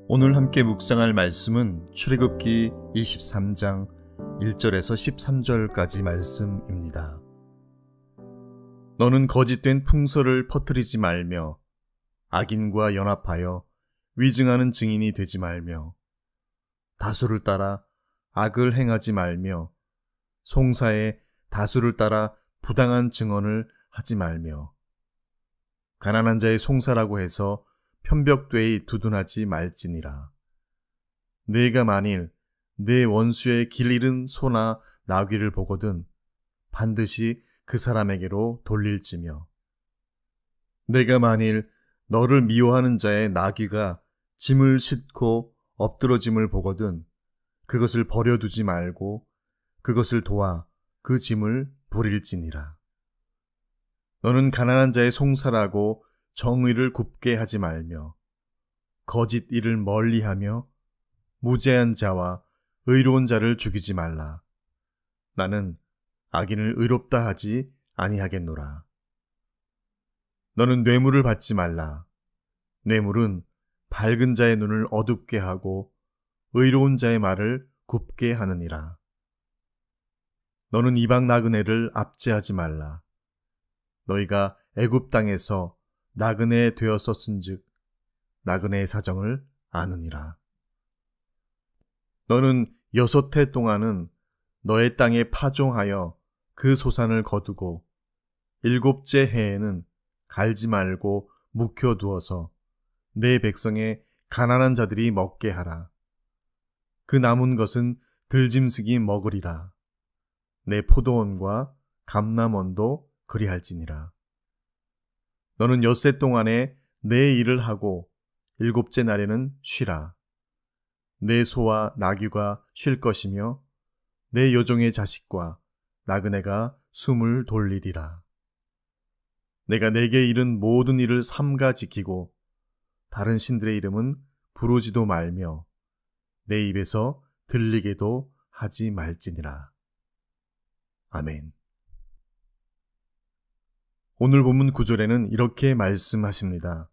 오늘 함께 묵상할 말씀은 출애굽기 23장 1절에서 13절까지 말씀입니다. 너는 거짓된 풍설을 퍼뜨리지 말며 악인과 연합하여 위증하는 증인이 되지 말며 다수를 따라 악을 행하지 말며 송사에 다수를 따라 부당한 증언을 하지 말며 가난한 자의 송사라고 해서 편벽되이 두둔하지 말지니라. 내가 만일 내 원수의 길 잃은 소나 나귀를 보거든 반드시 그 사람에게로 돌릴지며 내가 만일 너를 미워하는 자의 나귀가 짐을 싣고 엎드러짐을 보거든 그것을 버려두지 말고 그것을 도와 그 짐을 부릴지니라. 너는 가난한 자의 송사라고 정의를 굽게 하지 말며 거짓 일을 멀리하며 무죄한 자와 의로운 자를 죽이지 말라. 나는 악인을 의롭다 하지 아니하겠노라. 너는 뇌물을 받지 말라. 뇌물은 밝은 자의 눈을 어둡게 하고 의로운 자의 말을 굽게 하느니라. 너는 이방 나그네를 압제하지 말라. 너희가 애굽 땅에서 나그네 되었었은즉 나그네의 사정을 아느니라. 너는 6해 동안은 너의 땅에 파종하여 그 소산을 거두고 7째 해에는 갈지 말고 묵혀두어서 내 백성의 가난한 자들이 먹게 하라. 그 남은 것은 들짐승이 먹으리라. 내 포도원과 감람원도 그리할지니라. 너는 6해 동안에 내 일을 하고 7째 날에는 쉬라. 내 소와 나귀가 쉴 것이며 내 여종의 자식과 나그네가 숨을 돌리리라. 내가 내게 이른 모든 일을 삼가 지키고 다른 신들의 이름은 부르지도 말며 내 입에서 들리게도 하지 말지니라. 아멘. 오늘 본문 9절에는 이렇게 말씀하십니다.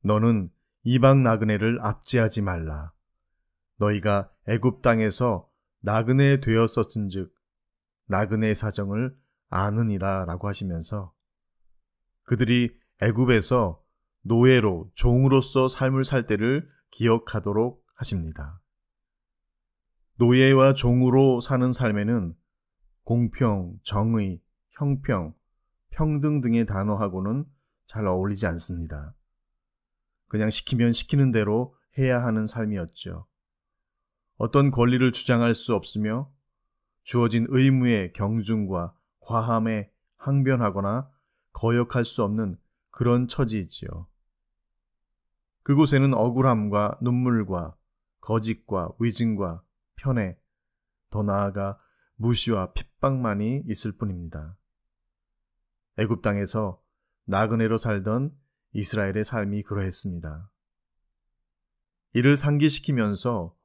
너는 이방 나그네를 압제하지 말라. 너희가 애굽 땅에서 나그네 되었었은즉 나그네의 사정을 아느니라 라고 하시면서 그들이 애굽에서 노예로 종으로서 삶을 살 때를 기억하도록 하십니다. 노예와 종으로 사는 삶에는 공평, 정의, 형평, 평등 등의 단어하고는 잘 어울리지 않습니다. 그냥 시키면 시키는 대로 해야 하는 삶이었죠. 어떤 권리를 주장할 수 없으며 주어진 의무의 경중과 과함에 항변하거나 거역할 수 없는 그런 처지이지요. 그곳에는 억울함과 눈물과 거짓과 위증과 편애, 더 나아가 무시와 핍박만이 있을 뿐입니다. 애굽 땅에서 나그네로 살던 이스라엘의 삶이 그러했습니다. 이를 상기시키면서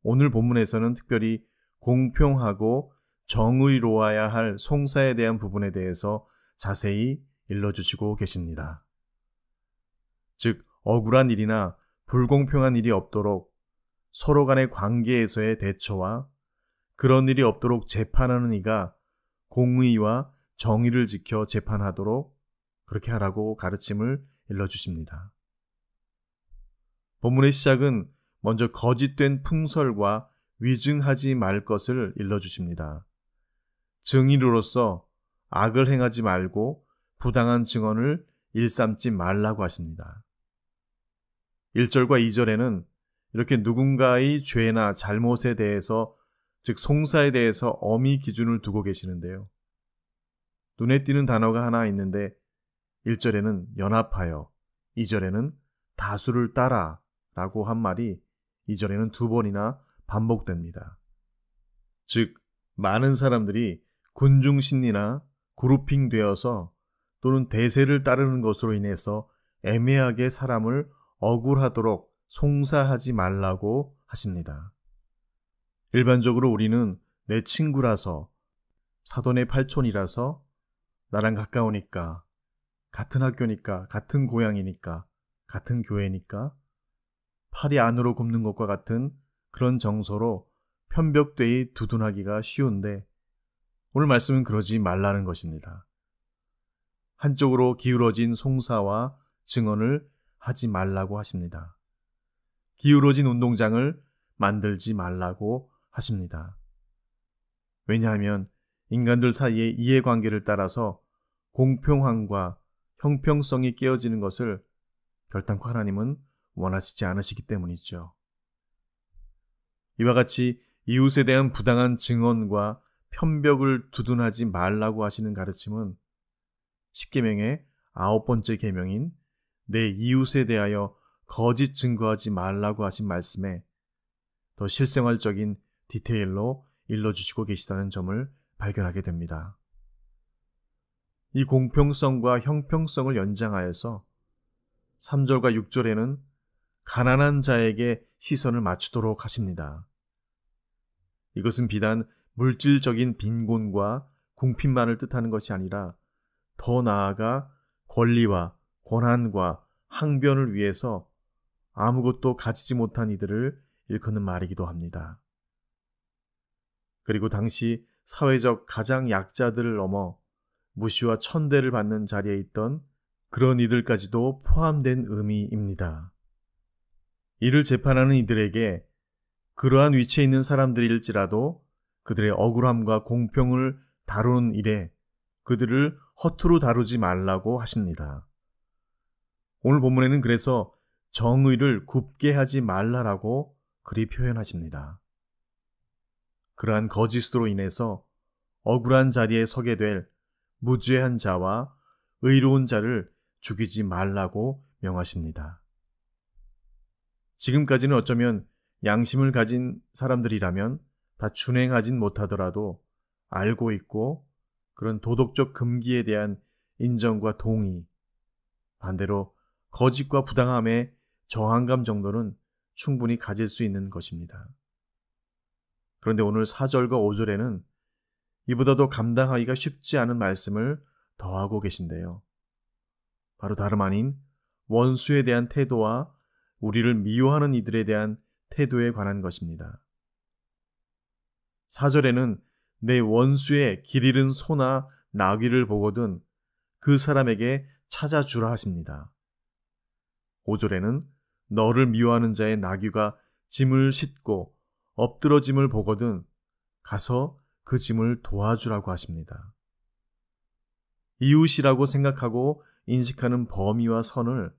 오늘 본문에서는 특별히 공평하고 정의로워야 할 송사에 대한 부분에 대해서 자세히 일러주시고 계십니다. 즉, 억울한 일이나 불공평한 일이 없도록 서로 간의 관계에서의 대처와 그런 일이 없도록 재판하는 이가 공의와 정의를 지켜 재판하도록 그렇게 하라고 가르침을 일러주십니다. 본문의 시작은 먼저 거짓된 풍설과 위증하지 말 것을 일러주십니다. 증인으로서 악을 행하지 말고 부당한 증언을 일삼지 말라고 하십니다. 1절과 2절에는 이렇게 누군가의 죄나 잘못에 대해서 즉 송사에 대해서 엄히 기준을 두고 계시는데요. 눈에 띄는 단어가 하나 있는데 1절에는 연합하여 2절에는 다수를 따라 라고 한 말이 2절에는 2번이나 반복됩니다. 즉 많은 사람들이 군중심리나 그룹핑 되어서 또는 대세를 따르는 것으로 인해서 애매하게 사람을 억울하도록 송사하지 말라고 하십니다. 일반적으로 우리는 내 친구라서 사돈의 팔촌이라서 나랑 가까우니까 같은 학교니까 같은 고향이니까 같은 교회니까 팔이 안으로 굽는 것과 같은 그런 정서로 편벽되이 두둔하기가 쉬운데 오늘 말씀은 그러지 말라는 것입니다. 한쪽으로 기울어진 송사와 증언을 하지 말라고 하십니다. 기울어진 운동장을 만들지 말라고 하십니다. 왜냐하면 인간들 사이의 이해관계를 따라서 공평함과 형평성이 깨어지는 것을 결단코 하나님은 원하시지 않으시기 때문이죠. 이와 같이 이웃에 대한 부당한 증언과 편벽을 두둔하지 말라고 하시는 가르침은 10계명의 9번째 계명인 내 이웃에 대하여 거짓 증거하지 말라고 하신 말씀에 더 실생활적인 디테일로 일러주시고 계시다는 점을 발견하게 됩니다. 이 공평성과 형평성을 연장하여서 3절과 6절에는 가난한 자에게 시선을 맞추도록 하십니다. 이것은 비단 물질적인 빈곤과 궁핍만을 뜻하는 것이 아니라 더 나아가 권리와 권한과 항변을 위해서 아무것도 가지지 못한 이들을 일컫는 말이기도 합니다. 그리고 당시 사회적 가장 약자들을 넘어 무시와 천대를 받는 자리에 있던 그런 이들까지도 포함된 의미입니다. 이를 재판하는 이들에게 그러한 위치에 있는 사람들일지라도 그들의 억울함과 공평을 다루는 일에 그들을 허투루 다루지 말라고 하십니다. 오늘 본문에는 그래서 정의를 굽게 하지 말라라고 그리 표현하십니다. 그러한 거짓으로 인해서 억울한 자리에 서게 될 무죄한 자와 의로운 자를 죽이지 말라고 명하십니다. 지금까지는 어쩌면 양심을 가진 사람들이라면 다 준행하진 못하더라도 알고 있고 그런 도덕적 금기에 대한 인정과 동의, 반대로 거짓과 부당함의 저항감 정도는 충분히 가질 수 있는 것입니다. 그런데 오늘 4절과 5절에는 이보다도 감당하기가 쉽지 않은 말씀을 더하고 계신데요. 바로 다름 아닌 원수에 대한 태도와 우리를 미워하는 이들에 대한 태도에 관한 것입니다. 4절에는 내 원수의 길 잃은 소나 나귀를 보거든 그 사람에게 찾아주라 하십니다. 5절에는 너를 미워하는 자의 나귀가 짐을 싣고 엎드러짐을 보거든 가서 그 짐을 도와주라고 하십니다. 이웃이라고 생각하고 인식하는 범위와 선을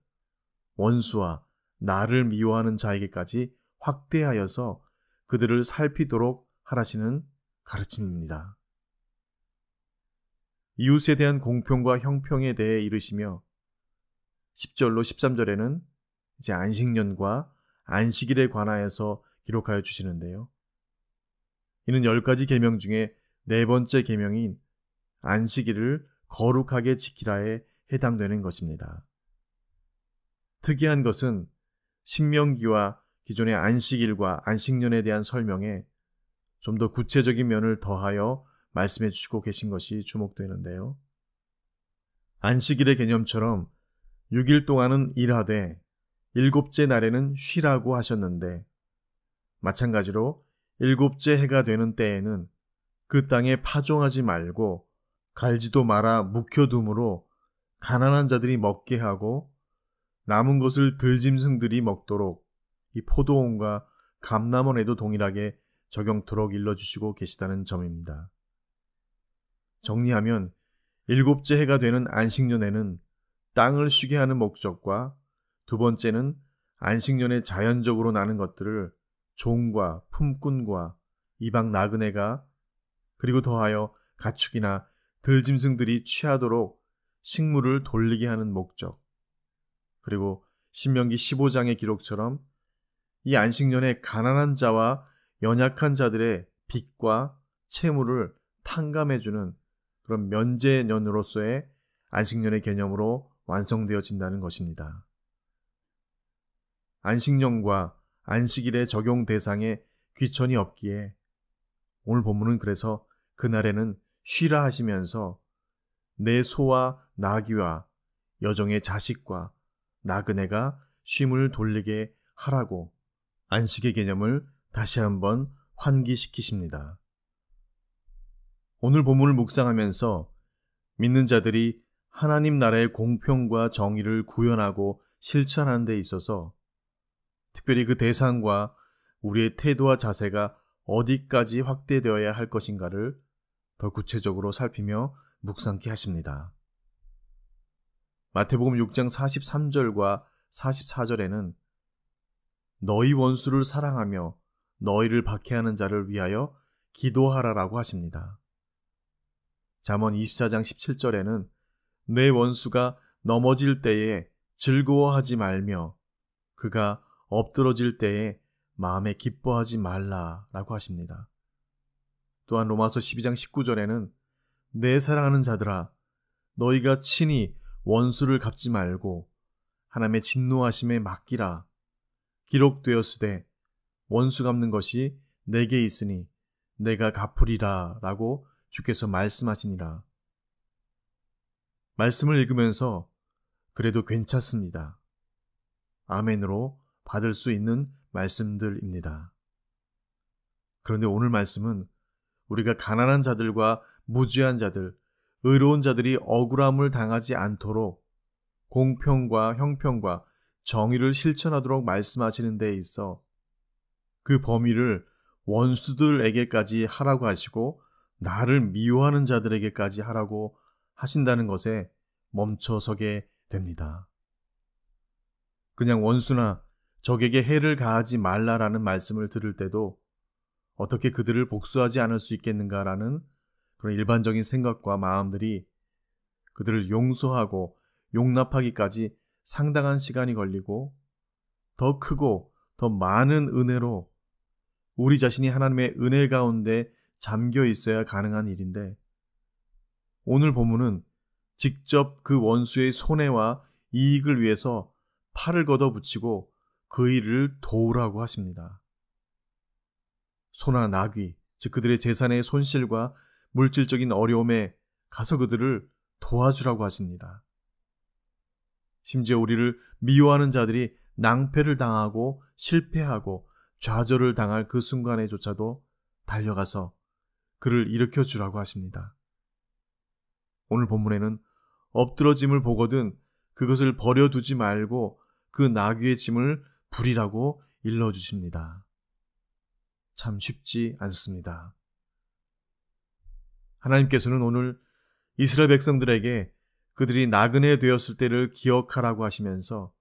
원수와 나를 미워하는 자에게까지 확대하여서 그들을 살피도록 하라시는 가르침입니다. 이웃에 대한 공평과 형평에 대해 이르시며 10절로 13절에는 이제 안식년과 안식일에 관하여서 기록하여 주시는데요. 이는 10가지 계명 중에 4번째 계명인 안식일을 거룩하게 지키라에 해당되는 것입니다. 특이한 것은 신명기와 기존의 안식일과 안식년에 대한 설명에 좀 더 구체적인 면을 더하여 말씀해 주시고 계신 것이 주목되는데요. 안식일의 개념처럼 6일 동안은 일하되 7째 날에는 쉬라고 하셨는데 마찬가지로 7째 해가 되는 때에는 그 땅에 파종하지 말고 갈지도 말아 묵혀둠으로 가난한 자들이 먹게 하고 남은 것을 들짐승들이 먹도록 이 포도원과 감람원에도 동일하게 적용토록 일러주시고 계시다는 점입니다. 정리하면 7째 해가 되는 안식년에는 땅을 쉬게 하는 목적과 두 번째는 안식년에 자연적으로 나는 것들을 종과 품꾼과 이방 나그네가 그리고 더하여 가축이나 들짐승들이 취하도록 식물을 돌리게 하는 목적, 그리고 신명기 15장의 기록처럼 이 안식년에 가난한 자와 연약한 자들의 빚과 채무를 탕감해주는 그런 면제년으로서의 안식년의 개념으로 완성되어진다는 것입니다. 안식년과 안식일의 적용 대상에 귀천이 없기에 오늘 본문은 그래서 그날에는 쉬라 하시면서 내 소와 나귀와 여종의 자식과 나그네가 쉼을 돌리게 하라고 안식의 개념을 다시 한번 환기시키십니다. 오늘 본문을 묵상하면서 믿는 자들이 하나님 나라의 공평과 정의를 구현하고 실천하는 데 있어서 특별히 그 대상과 우리의 태도와 자세가 어디까지 확대되어야 할 것인가를 더 구체적으로 살피며 묵상케 하십니다. 마태복음 6장 43절과 44절에는 너희 원수를 사랑하며 너희를 박해하는 자를 위하여 기도하라라고 하십니다. 잠언 24장 17절에는 내 원수가 넘어질 때에 즐거워하지 말며 그가 엎드러질 때에 마음에 기뻐하지 말라라고 하십니다. 또한 로마서 12장 19절에는 내 사랑하는 자들아 너희가 친히 원수를 갚지 말고 하나님의 진노하심에 맡기라. 기록되었으되 원수 갚는 것이 내게 있으니 내가 갚으리라 라고 주께서 말씀하시니라. 말씀을 읽으면서 그래도 괜찮습니다. 아멘으로 받을 수 있는 말씀들입니다. 그런데 오늘 말씀은 우리가 가난한 자들과 무죄한 자들, 의로운 자들이 억울함을 당하지 않도록 공평과 형평과 정의를 실천하도록 말씀하시는 데 있어 그 범위를 원수들에게까지 하라고 하시고 나를 미워하는 자들에게까지 하라고 하신다는 것에 멈춰서게 됩니다. 그냥 원수나 적에게 해를 가하지 말라라는 말씀을 들을 때도 어떻게 그들을 복수하지 않을 수 있겠는가라는 그런 일반적인 생각과 마음들이 그들을 용서하고 용납하기까지 상당한 시간이 걸리고 더 크고 더 많은 은혜로 우리 자신이 하나님의 은혜 가운데 잠겨 있어야 가능한 일인데 오늘 본문은 직접 그 원수의 손해와 이익을 위해서 팔을 걷어붙이고 그 일을 도우라고 하십니다. 소나 나귀, 즉 그들의 재산의 손실과 물질적인 어려움에 가서 그들을 도와주라고 하십니다. 심지어 우리를 미워하는 자들이 낭패를 당하고 실패하고 좌절을 당할 그 순간에조차도 달려가서 그를 일으켜주라고 하십니다. 오늘 본문에는 엎드러짐을 보거든 그것을 버려두지 말고 그 나귀의 짐을 부리라고 일러주십니다. 참 쉽지 않습니다. 하나님께서는 오늘 이스라엘 백성들에게 그들이 나그네 되었을 때를 기억하라고 하시면서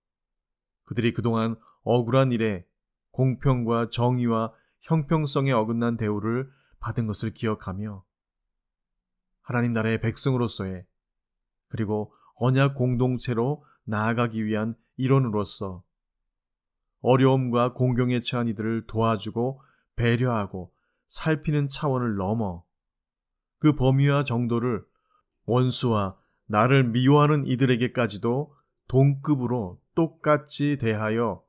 그들이 그동안 억울한 일에 공평과 정의와 형평성에 어긋난 대우를 받은 것을 기억하며 하나님 나라의 백성으로서의 그리고 언약 공동체로 나아가기 위한 일원으로서 어려움과 공경에 처한 이들을 도와주고 배려하고 살피는 차원을 넘어 그 범위와 정도를 원수와 나를 미워하는 이들에게까지도 동급으로 똑같이 대하여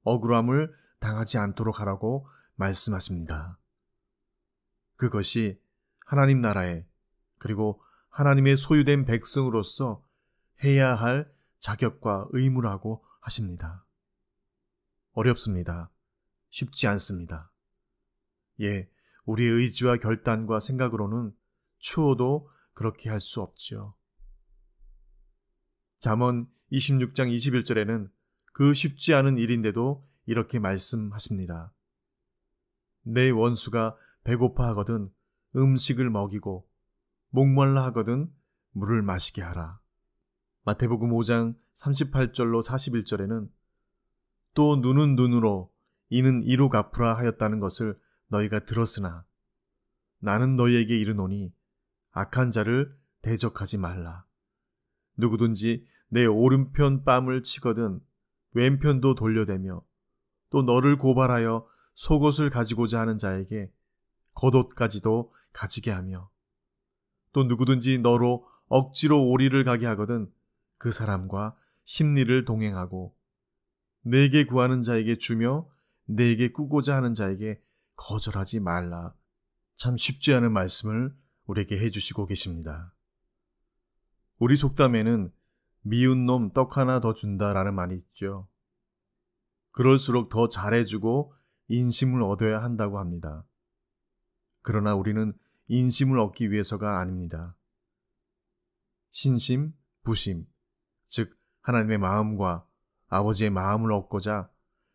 억울함을 당하지 않도록 하라고 말씀하십니다. 그것이 하나님 나라의 그리고 하나님의 소유된 백성으로서 해야 할 자격과 의무라고 하십니다. 어렵습니다. 쉽지 않습니다. 예, 우리의 의지와 결단과 생각으로는 추호도 그렇게 할 수 없죠. 잠언 26장 21절에는 그 쉽지 않은 일인데도 이렇게 말씀하십니다. 내 원수가 배고파 하거든 음식을 먹이고 목말라 하거든 물을 마시게 하라. 마태복음 5장 38절로 41절에는 또 눈은 눈으로 이는 이로 갚으라 하였다는 것을 너희가 들었으나 나는 너희에게 이르노니 악한 자를 대적하지 말라. 누구든지 내 오른편 뺨을 치거든 왼편도 돌려대며 또 너를 고발하여 속옷을 가지고자 하는 자에게 겉옷까지도 가지게 하며 또 누구든지 너로 억지로 오리를 가게 하거든 그 사람과 심리를 동행하고 내게 구하는 자에게 주며 내게 꾸고자 하는 자에게 거절하지 말라. 참 쉽지 않은 말씀을 우리에게 해주시고 계십니다. 우리 속담에는 미운 놈 떡 하나 더 준다라는 말이 있죠. 그럴수록 더 잘해주고 인심을 얻어야 한다고 합니다. 그러나 우리는 인심을 얻기 위해서가 아닙니다. 신심, 부심, 즉 하나님의 마음과 아버지의 마음을 얻고자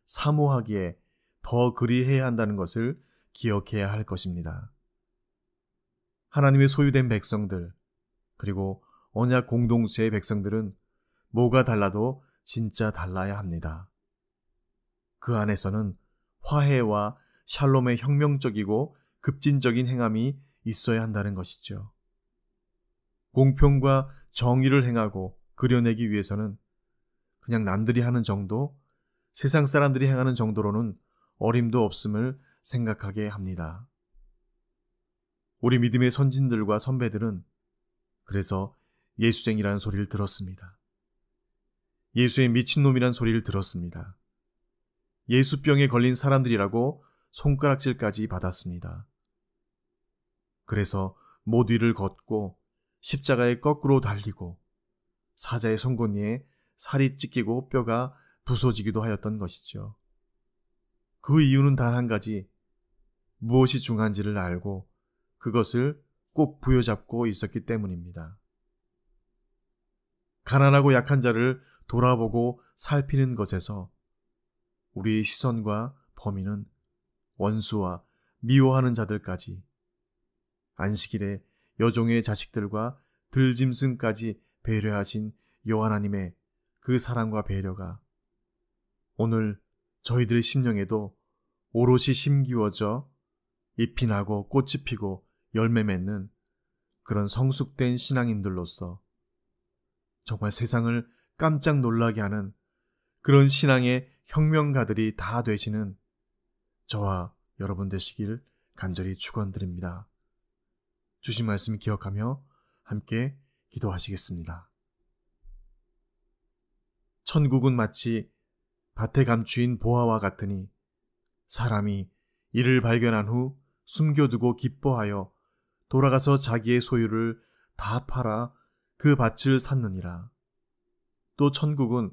사모하기에 더 그리해야 한다는 것을 기억해야 할 것입니다. 하나님의 소유된 백성들, 그리고 언약 공동체의 백성들은 뭐가 달라도 진짜 달라야 합니다. 그 안에서는 화해와 샬롬의 혁명적이고 급진적인 행함이 있어야 한다는 것이죠. 공평과 정의를 행하고 그려내기 위해서는 그냥 남들이 하는 정도, 세상 사람들이 행하는 정도로는 어림도 없음을 생각하게 합니다. 우리 믿음의 선진들과 선배들은 그래서 예수쟁이라는 소리를 들었습니다. 예수의 미친놈이란 소리를 들었습니다. 예수병에 걸린 사람들이라고 손가락질까지 받았습니다. 그래서 못 위를 걷고 십자가에 거꾸로 달리고 사자의 송곳니에 살이 찢기고 뼈가 부서지기도 하였던 것이죠. 그 이유는 단 한 가지, 무엇이 중요한지를 알고 그것을 꼭 부여잡고 있었기 때문입니다. 가난하고 약한 자를 돌아보고 살피는 것에서 우리의 시선과 범위는 원수와 미워하는 자들까지, 안식일에 여종의 자식들과 들짐승까지 배려하신 여호와님의 그 사랑과 배려가 오늘 저희들의 심령에도 오롯이 심기워져 잎이 나고 꽃이 피고 열매 맺는 그런 성숙된 신앙인들로서 정말 세상을 깜짝 놀라게 하는 그런 신앙의 혁명가들이 다 되시는 저와 여러분 되시길 간절히 축원드립니다. 주신 말씀 기억하며 함께 기도하시겠습니다. 천국은 마치 밭에 감추인 보화와 같으니 사람이 이를 발견한 후 숨겨두고 기뻐하여 돌아가서 자기의 소유를 다 팔아 그 밭을 샀느니라. 또 천국은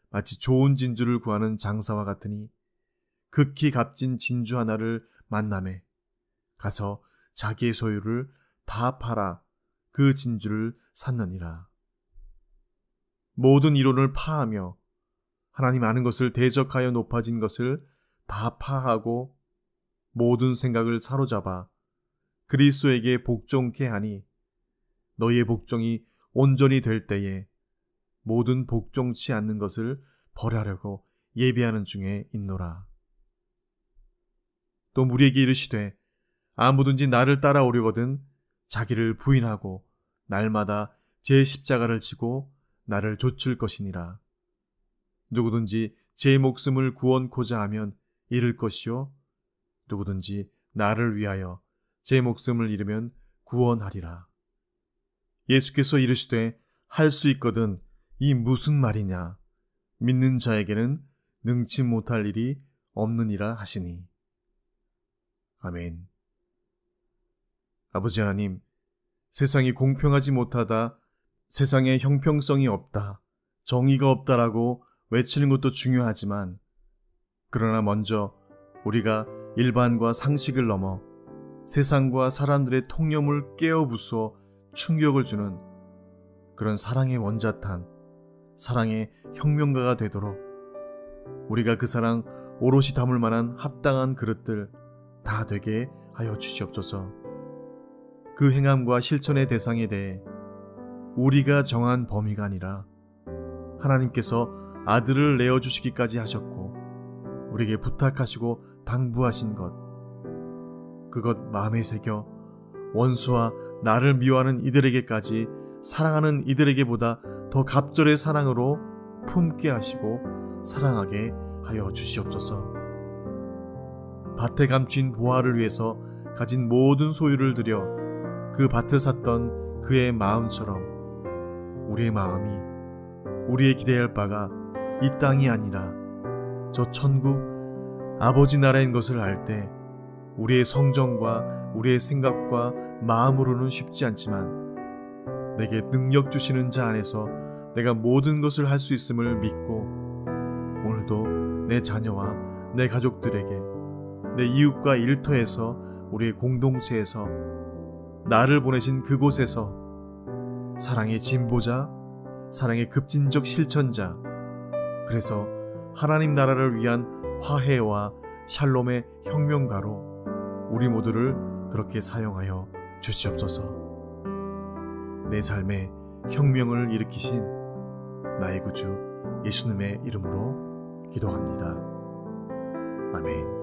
마치 좋은 진주를 구하는 장사와 같으니 극히 값진 진주 하나를 만남에 가서 자기의 소유를 다 팔아 그 진주를 샀느니라. 모든 이론을 파하며 하나님 아는 것을 대적하여 높아진 것을 다 파하고 모든 생각을 사로잡아 그리스도에게 복종케 하니 너희의 복종이 온전히 될 때에 모든 복종치 않는 것을 벌하려고 예비하는 중에 있노라. 또 우리에게 이르시되 아무든지 나를 따라오려거든 자기를 부인하고 날마다 제 십자가를 지고 나를 좇을 것이니라. 누구든지 제 목숨을 구원코자 하면 잃을 것이요 누구든지 나를 위하여 제 목숨을 잃으면 구원하리라. 예수께서 이르시되 할 수 있거든 이 무슨 말이냐, 믿는 자에게는 능치 못할 일이 없느니라 하시니. 아멘. 아버지 하나님, 세상이 공평하지 못하다, 세상에 형평성이 없다, 정의가 없다라고 외치는 것도 중요하지만, 그러나 먼저 우리가 일반과 상식을 넘어 세상과 사람들의 통념을 깨어 부수어 충격을 주는 그런 사랑의 원자탄, 사랑의 혁명가가 되도록 우리가 그 사랑 오롯이 담을 만한 합당한 그릇들 다 되게 하여 주시옵소서. 그 행함과 실천의 대상에 대해 우리가 정한 범위가 아니라 하나님께서 아들을 내어주시기까지 하셨고 우리에게 부탁하시고 당부하신 것, 그것 마음에 새겨 원수와 나를 미워하는 이들에게까지 사랑하는 이들에게보다 더 갑절의 사랑으로 품게 하시고 사랑하게 하여 주시옵소서. 밭에 감춘 보화를 위해서 가진 모든 소유를 들여 그 밭을 샀던 그의 마음처럼 우리의 마음이, 우리의 기대할 바가 이 땅이 아니라 저 천국 아버지 나라인 것을 알 때 우리의 성정과 우리의 생각과 마음으로는 쉽지 않지만 내게 능력 주시는 자 안에서 내가 모든 것을 할 수 있음을 믿고 오늘도 내 자녀와 내 가족들에게, 내 이웃과 일터에서, 우리의 공동체에서, 나를 보내신 그곳에서 사랑의 진보자, 사랑의 급진적 실천자, 그래서 하나님 나라를 위한 화해와 샬롬의 혁명가로 우리 모두를 그렇게 사용하여 주시옵소서. 내 삶에 혁명을 일으키신 나의 구주 예수님의 이름으로 기도합니다. 아멘.